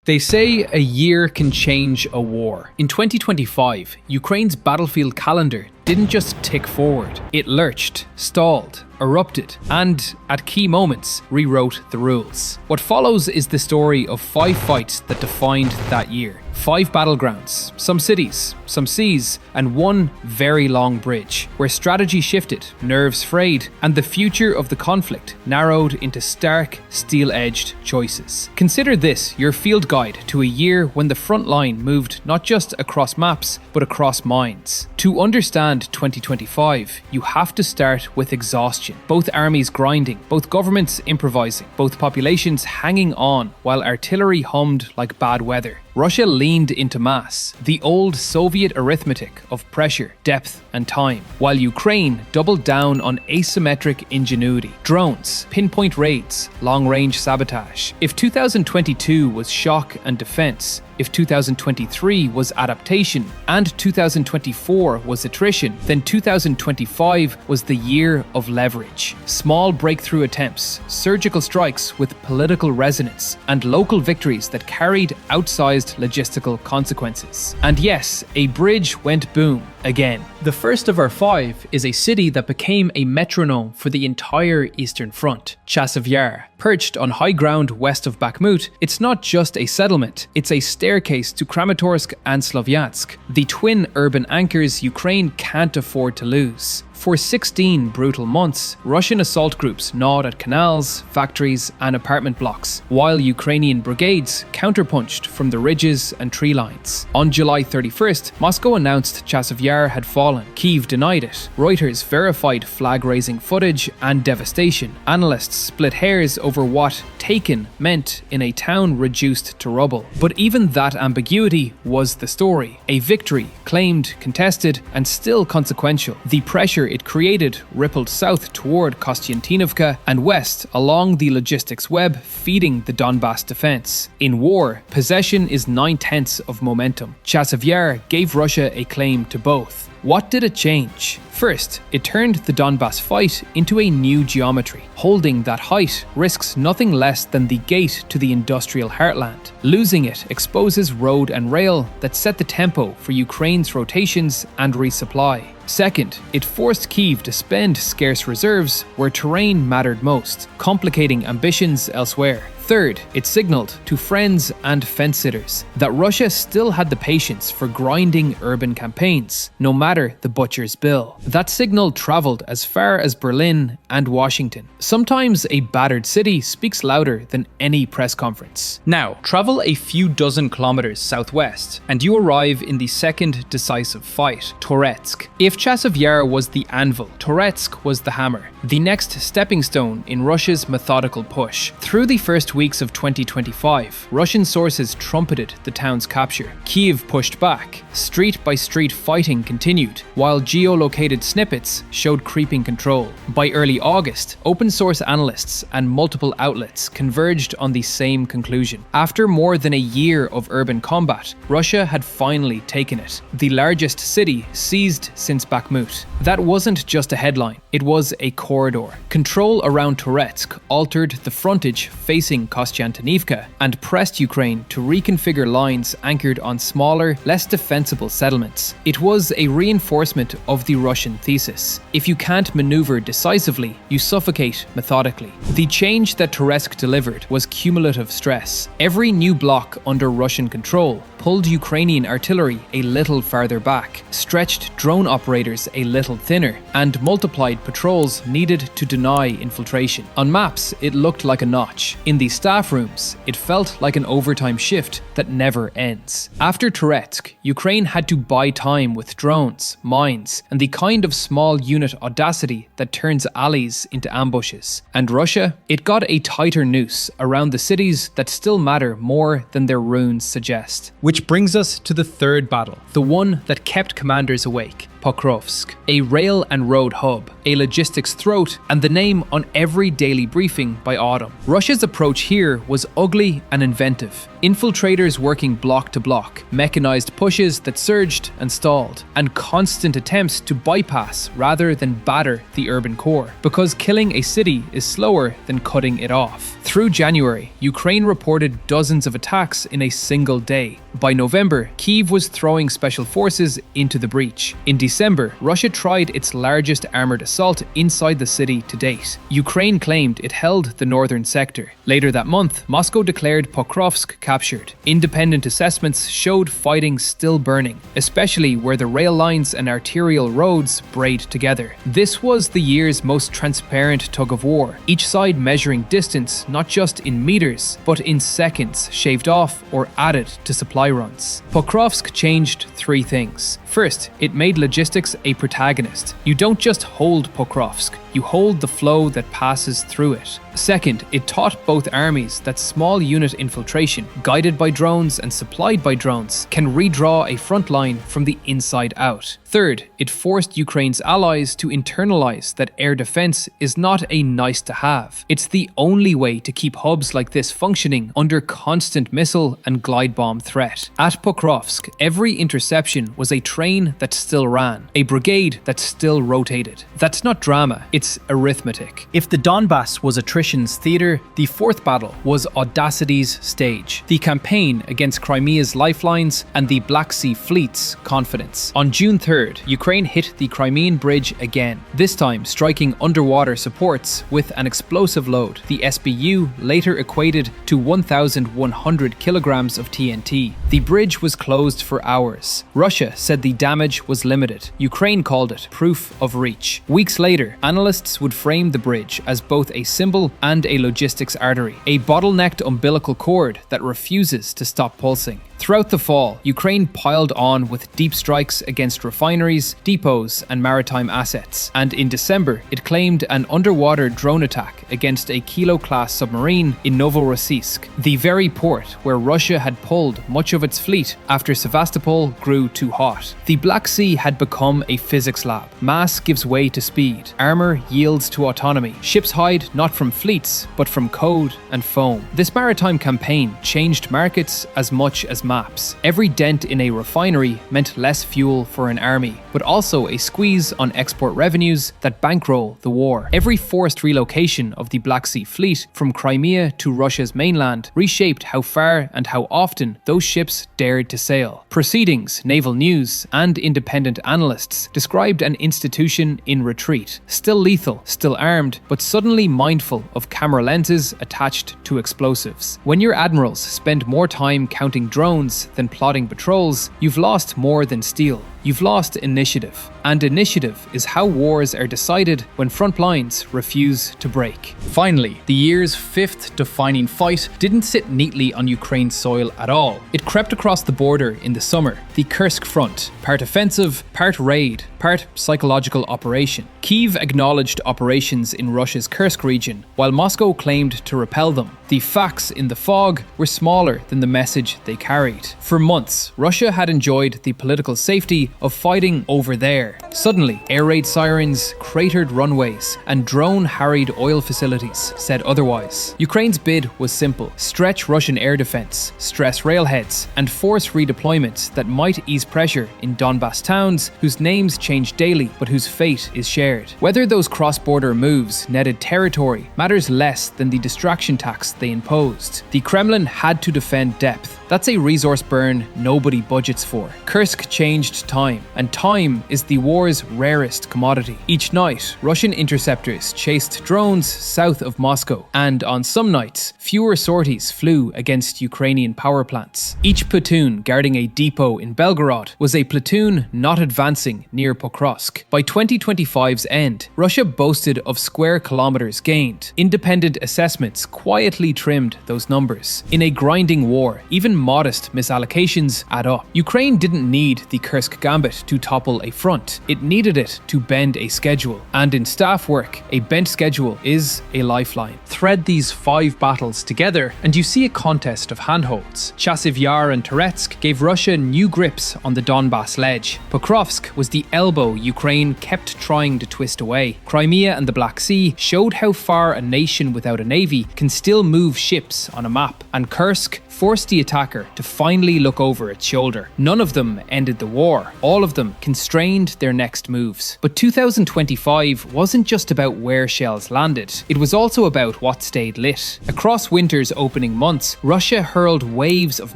They say a year can change a war. In 2025, Ukraine's battlefield calendar didn't just tick forward. It lurched, stalled, erupted, and, at key moments, rewrote the rules. What follows is the story of 5 fights that defined that year. 5 battlegrounds, some cities, some seas, and one very long bridge, where strategy shifted, nerves frayed, and the future of the conflict narrowed into stark, steel-edged choices. Consider this your field guide to a year when the front line moved not just across maps, but across minds. To understand 2025, you have to start with exhaustion. Both armies grinding, both governments improvising, both populations hanging on while artillery hummed like bad weather. Russia leaned into mass, the old Soviet arithmetic of pressure, depth, and time, while Ukraine doubled down on asymmetric ingenuity, drones, pinpoint raids, long-range sabotage. If 2022 was shock and defense, if 2023 was adaptation, and 2024 was attrition, then 2025 was the year of leverage. Small breakthrough attempts, surgical strikes with political resonance, and local victories that carried outsized logistical consequences. And yes, a bridge went boom again. The first of our 5 is a city that became a metronome for the entire Eastern Front, Chasiv Yar. Perched on high ground west of Bakhmut, it's not just a settlement, it's a staircase to Kramatorsk and Sloviansk, the twin urban anchors Ukraine can't afford to lose. For 16 brutal months, Russian assault groups gnawed at canals, factories, and apartment blocks, while Ukrainian brigades counterpunched from the ridges and tree lines. On July 31st, Moscow announced Chasiv Yar had fallen. Kyiv denied it. Reuters verified flag-raising footage and devastation. Analysts split hairs over what taken meant in a town reduced to rubble. But even that ambiguity was the story. A victory, claimed, contested, and still consequential. The pressure it created rippled south toward Kostiantinovka and west along the logistics web feeding the Donbas defense. In war, possession is 9/10 of momentum. Chasiv Yar gave Russia a claim to both. What did it change? First, it turned the Donbas fight into a new geometry. Holding that height risks nothing less than the gate to the industrial heartland. Losing it exposes road and rail that set the tempo for Ukraine's rotations and resupply. Second, it forced Kyiv to spend scarce reserves where terrain mattered most, complicating ambitions elsewhere. Third, it signaled to friends and fence-sitters that Russia still had the patience for grinding urban campaigns, no matter the butcher's bill. That signal traveled as far as Berlin and Washington. Sometimes a battered city speaks louder than any press conference. Now, travel a few dozen kilometers southwest, and you arrive in the second decisive fight, Toretsk. If Chasiv Yar was the anvil, Toretsk was the hammer, the next stepping stone in Russia's methodical push. Through the first weeks of 2025, Russian sources trumpeted the town's capture. Kyiv pushed back. Street by street fighting continued, while geolocated snippets showed creeping control. By early August, open source analysts and multiple outlets converged on the same conclusion. After more than a year of urban combat, Russia had finally taken it, the largest city seized since Bakhmut. That wasn't just a headline, it was a corridor. Control around Toretsk altered the frontage facing Kostiantinovka and pressed Ukraine to reconfigure lines anchored on smaller, less defensible settlements. It was a reinforcement of the Russian thesis. If you can't maneuver decisively, you suffocate methodically. The change that Toretsk delivered was cumulative stress. Every new block under Russian control pulled Ukrainian artillery a little farther back, stretched drone operators a little thinner, and multiplied patrols needed to deny infiltration. On maps, it looked like a notch. In the staff rooms, it felt like an overtime shift that never ends. After Toretsk, Ukraine had to buy time with drones, mines, and the kind of small unit audacity that turns alleys into ambushes. And Russia? It got a tighter noose around the cities that still matter more than their runes suggest. Which brings us to the third battle, the one that kept commanders awake, Pokrovsk, a rail and road hub, a logistics throat, and the name on every daily briefing by autumn. Russia's approach here was ugly and inventive. Infiltrators working block to block, mechanized pushes that surged and stalled, and constant attempts to bypass rather than batter the urban core, because killing a city is slower than cutting it off. Through January, Ukraine reported dozens of attacks in a single day. By November, Kyiv was throwing special forces into the breach. In December, Russia tried its largest armored assault inside the city to date. Ukraine claimed it held the northern sector. Later that month, Moscow declared Pokrovsk captured. Independent assessments showed fighting still burning, especially where the rail lines and arterial roads braid together. This was the year's most transparent tug of war, each side measuring distance not just in meters, but in seconds shaved off or added to supply runs. Pokrovsk changed three things. First, it made logistics a protagonist. You don't just hold Pokrovsk, you hold the flow that passes through it. Second, it taught both armies that small unit infiltration, guided by drones and supplied by drones, can redraw a front line from the inside out. Third, it forced Ukraine's allies to internalize that air defense is not a nice to have. It's the only way to keep hubs like this functioning under constant missile and glide bomb threat. At Pokrovsk, every interception was a train that still ran, a brigade that still rotated. That's not drama, it's arithmetic. If the Donbas was attrition's theatre, the fourth battle was audacity's stage, the campaign against Crimea's lifelines and the Black Sea Fleet's confidence. On June 3rd, Ukraine hit the Crimean bridge again, this time striking underwater supports with an explosive load. The SBU later equated to 1,100 kilograms of TNT. The bridge was closed for hours. Russia said the damage was limited. Ukraine called it proof of reach. Weeks later, analysts would frame the bridge as both a symbol and a logistics artery, a bottlenecked umbilical cord that refuses to stop pulsing. Throughout the fall, Ukraine piled on with deep strikes against refineries, depots, and maritime assets. And in December, it claimed an underwater drone attack against a Kilo-class submarine in Novorossiysk, the very port where Russia had pulled much of its fleet after Sevastopol grew too hot. The Black Sea had become a physics lab. Mass gives way to speed. Armor yields to autonomy. Ships hide not from fleets, but from code and foam. This maritime campaign changed markets as much as maps. Every dent in a refinery meant less fuel for an army, but also a squeeze on export revenues that bankroll the war. Every forced relocation of the Black Sea Fleet from Crimea to Russia's mainland reshaped how far and how often those ships dared to sail. Proceedings, naval news, and independent analysts described an institution in retreat, still lethal, still armed, but suddenly mindful of camera lenses attached to explosives. When your admirals spend more time counting drones than plotting patrols, you've lost more than steel. You've lost initiative. And initiative is how wars are decided when front lines refuse to break. Finally, the year's fifth defining fight didn't sit neatly on Ukraine's soil at all. It crept across the border in the summer, the Kursk front, part offensive, part raid, part psychological operation. Kyiv acknowledged operations in Russia's Kursk region, while Moscow claimed to repel them. The facts in the fog were smaller than the message they carried. For months, Russia had enjoyed the political safety of fighting over there. Suddenly, air raid sirens, cratered runways, and drone-harried oil facilities said otherwise. Ukraine's bid was simple: stretch Russian air defense, stress railheads, and force redeployments that might ease pressure in Donbas towns whose names change daily but whose fate is shared. Whether those cross-border moves netted territory matters less than the distraction tax they imposed. The Kremlin had to defend depth. That's a resource burn nobody budgets for. Kursk changed time, and time is the war's rarest commodity. Each night, Russian interceptors chased drones south of Moscow, and on some nights, fewer sorties flew against Ukrainian power plants. Each platoon guarding a depot in Belgorod was a platoon not advancing near Pokrovsk. By 2025's end, Russia boasted of square kilometers gained. Independent assessments quietly carefully trimmed those numbers. In a grinding war, even modest misallocations add up. Ukraine didn't need the Kursk gambit to topple a front. It needed it to bend a schedule. And in staff work, a bent schedule is a lifeline. Thread these 5 battles together and you see a contest of handholds. Chasiv Yar and Toretsk gave Russia new grips on the Donbas ledge. Pokrovsk was the elbow Ukraine kept trying to twist away. Crimea and the Black Sea showed how far a nation without a navy can still move ships on a map. And Kursk forced the attacker to finally look over its shoulder. None of them ended the war. All of them constrained their next moves. But 2025 wasn't just about where shells landed. It was also about what stayed lit. Across winter's opening months, Russia hurled waves of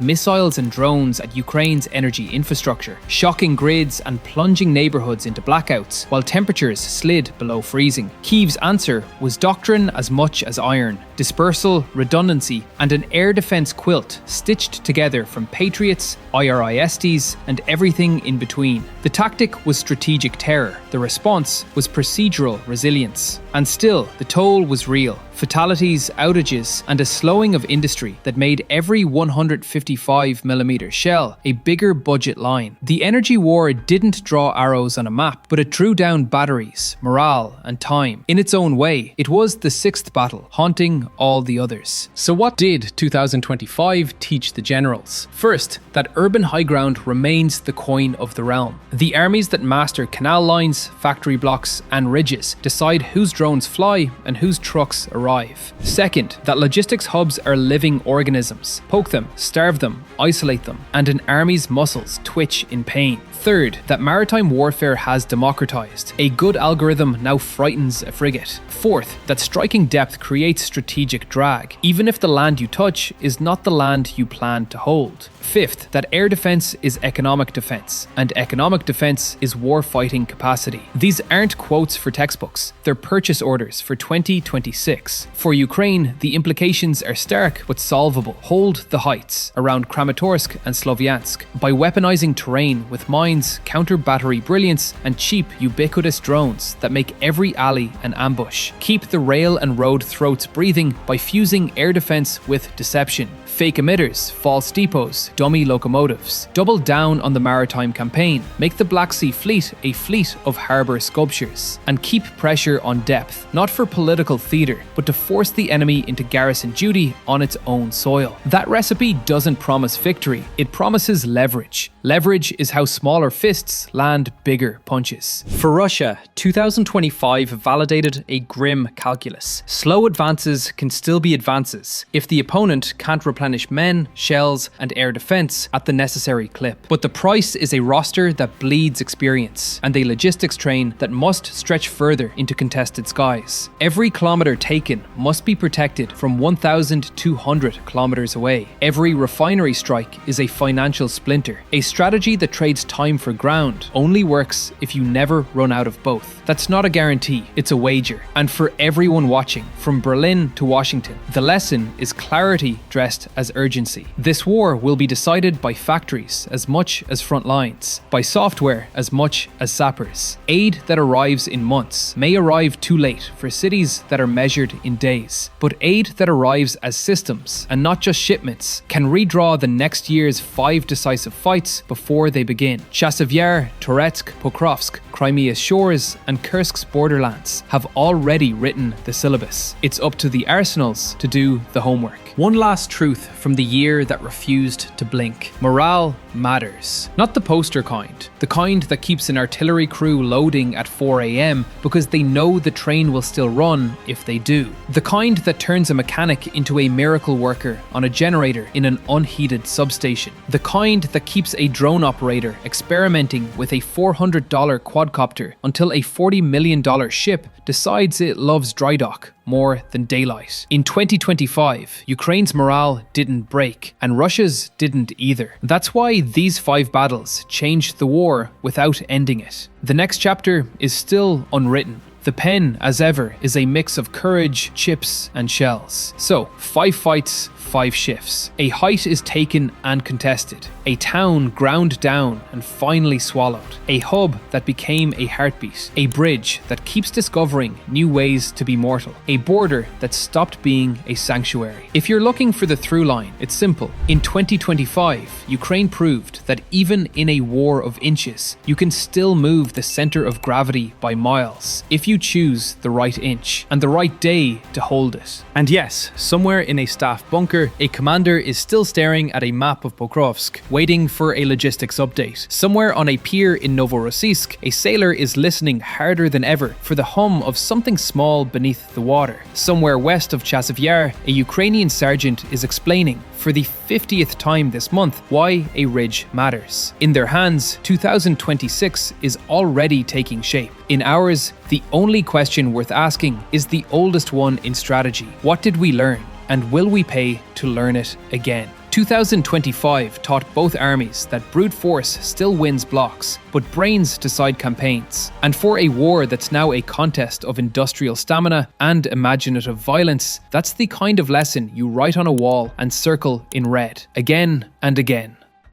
missiles and drones at Ukraine's energy infrastructure, shocking grids and plunging neighborhoods into blackouts, while temperatures slid below freezing. Kyiv's answer was doctrine as much as iron, dispersal, redundancy, and an air defense quilt stitched together from Patriots, IRISTs, and everything in between. The tactic was strategic terror. The response was procedural resilience. And still, the toll was real. Fatalities, outages, and a slowing of industry that made every 155mm shell a bigger budget line. The energy war didn't draw arrows on a map, but it drew down batteries, morale, and time. In its own way, it was the 6th battle, haunting all the others. So what did 2025 teach the generals? First, that urban high ground remains the coin of the realm. The armies that master canal lines, factory blocks, and ridges decide whose drones fly and whose trucks arrive. Second, that logistics hubs are living organisms. Poke them, starve them, isolate them, and an army's muscles twitch in pain. Third, that maritime warfare has democratized. A good algorithm now frightens a frigate. Fourth, that striking depth creates strategic drag, even if the land you touch is not the land you plan to hold. Fifth, that air defense is economic defense, and economic defense is war-fighting capacity. These aren't quotes for textbooks, they're purchase orders for 2026. For Ukraine, the implications are stark but solvable. Hold the heights around Kramatorsk and Sloviansk by weaponizing terrain with mines, counter-battery brilliance, and cheap, ubiquitous drones that make every alley an ambush. Keep the rail and road throats breathing by fusing air defense with deception. Fake emitters, false depots, dummy locomotives. Double down on the maritime campaign. Make the Black Sea Fleet a fleet of harbour sculptures. And keep pressure on depth, not for political theatre, but to force the enemy into garrison duty on its own soil. That recipe doesn't promise victory, it promises leverage. Leverage is how smaller fists land bigger punches. For Russia, 2025 validated a grim calculus. Slow advances can still be advances if the opponent can't replenish men, shells, and air defense at the necessary clip. But the price is a roster that bleeds experience, and a logistics train that must stretch further into contested skies. Every kilometer taken must be protected from 1,200 kilometers away. Every refinery strike is a financial splinter. A strategy that trades time for ground only works if you never run out of both. That's not a guarantee, it's a wager. And for everyone watching, from Berlin to Washington, the lesson is clarity dressed as urgency. This war will be decided by factories as much as front lines, by software as much as sappers. Aid that arrives in months may arrive too late for cities that are measured in days, but aid that arrives as systems and not just shipments can redraw the next year's 5 decisive fights before they begin. Chasiv Yar, Toretsk, Pokrovsk, Crimea's shores, and Kursk's borderlands have already written the syllabus. It's up to the arsenals to do the homework. One last truth from the year that refused to blink. Morale matters. Not the poster kind. The kind that keeps an artillery crew loading at 4 a.m. because they know the train will still run if they do. The kind that turns a mechanic into a miracle worker on a generator in an unheated substation. The kind that keeps a drone operator experimenting with a $400 quadcopter until a $40 million ship decides it loves dry dock more than daylight. In 2025, Ukraine's morale didn't break, and Russia's didn't either. That's why these 5 battles changed the war without ending it. The next chapter is still unwritten. The pen, as ever, is a mix of courage, chips, and shells. So, 5 fights, 5 shifts. A height is taken and contested. A town ground down and finally swallowed. A hub that became a heartbeat. A bridge that keeps discovering new ways to be mortal. A border that stopped being a sanctuary. If you're looking for the through line, it's simple. In 2025, Ukraine proved that even in a war of inches, you can still move the center of gravity by miles if you choose the right inch and the right day to hold it. And yes, somewhere in a staff bunker, a commander is still staring at a map of Pokrovsk, waiting for a logistics update. Somewhere on a pier in Novorossiysk, a sailor is listening harder than ever for the hum of something small beneath the water. Somewhere west of Chasiv Yar, a Ukrainian sergeant is explaining for the 50th time this month why a ridge matters. In their hands, 2026 is already taking shape. In ours, the only question worth asking is the oldest one in strategy. What did we learn? And will we pay to learn it again? 2025 taught both armies that brute force still wins blocks, but brains decide campaigns. And for a war that's now a contest of industrial stamina and imaginative violence, that's the kind of lesson you write on a wall and circle in red, again and again.